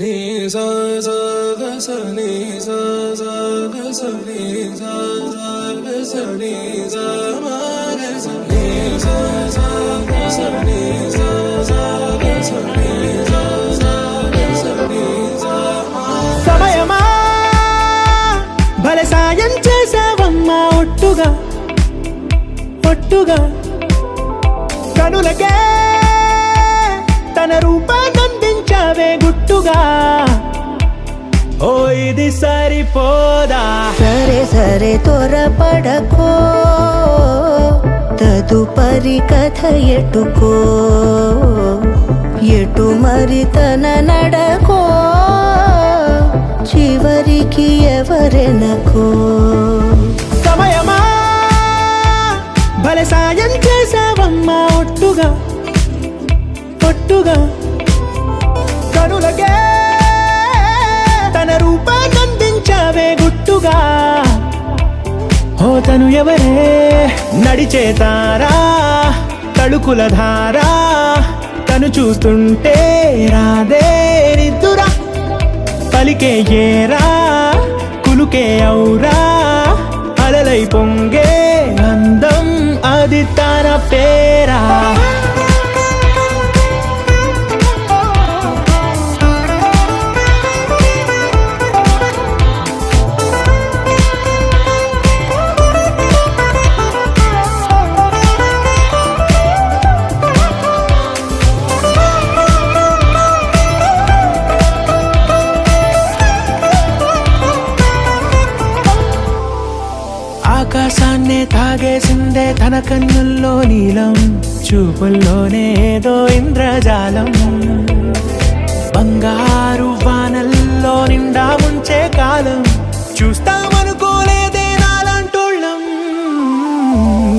ni sa sa ga sa ni sa sa ga sa ni sa sa ga sa ni sa ma ga sa ni sa sa ga sa ni sa sa ga sa ni sa sa ga sa ni sa ma సమయమా భలే సాయం చేసావమ్మా ఒట్టుగా ఒట్టుగా కనులకే తన రూపాన్నందించావే గుట్టుగా ఓ ఇది సరిపోదా సరే సరే త్వరపడకో తదుపరి కథ ఎటుకో ఎటు మరి తన నడకో చివరికి ఎవరెనకో సమయమా భలే సాయం చేసావమ్మా ఒట్టుగా ఒట్టుగా కనులకే తన రూపాన్నందించావే గుట్టుగా ఓ తను ఎవరే నడిచే తారా తళుకుల ధారా తను చూస్తుంటే రాదే నిద్దురా పలికే ఏరా కులుకే ఔరా అలలై పొంగే అందం అది తన పేరా ఆకాశాన్నే తాగేసిందే తన కన్నుల్లో నీలం చూపుల్లోనే ఏదో ఇంద్రజాలం బంగారు వానల్లో నిండా ముంచే కాలం చూస్తామనుకోలేదే నాలంటోళ్ళం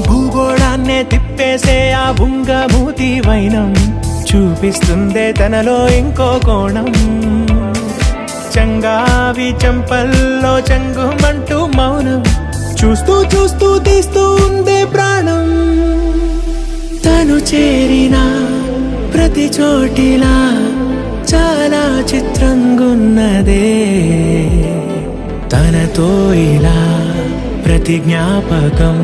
భూగోళాన్నే తిప్పేసే ఆ బుంగమూతి వైనం చూపిస్తుందే తనలో ఇంకో కోణం చంగావి చంపల్లో చంగుమంటూ మౌనం చూస్తూ చూస్తూ తీస్తూ ఉందే ప్రాణం తను చేరిన ప్రతి చోటిలా చాలా చిత్రంగున్నదే తనతో ఇలా ప్రతి జ్ఞాపకం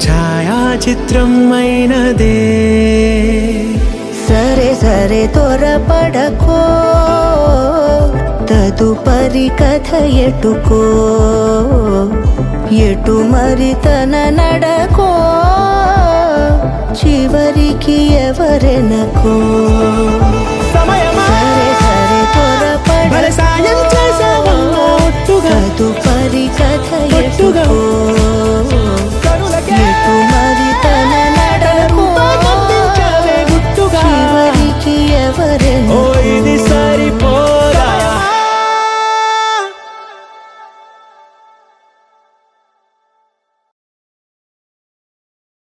ఛాయాచిత్రం అయినదే సరే సరే త్వరపడకో తదుపరి కథ ఎటుకో ఎటు మరి తన నడకో చివరికి ఎవరెనకో సమయమా సరే సరే భలే త్వరపడకో సాయం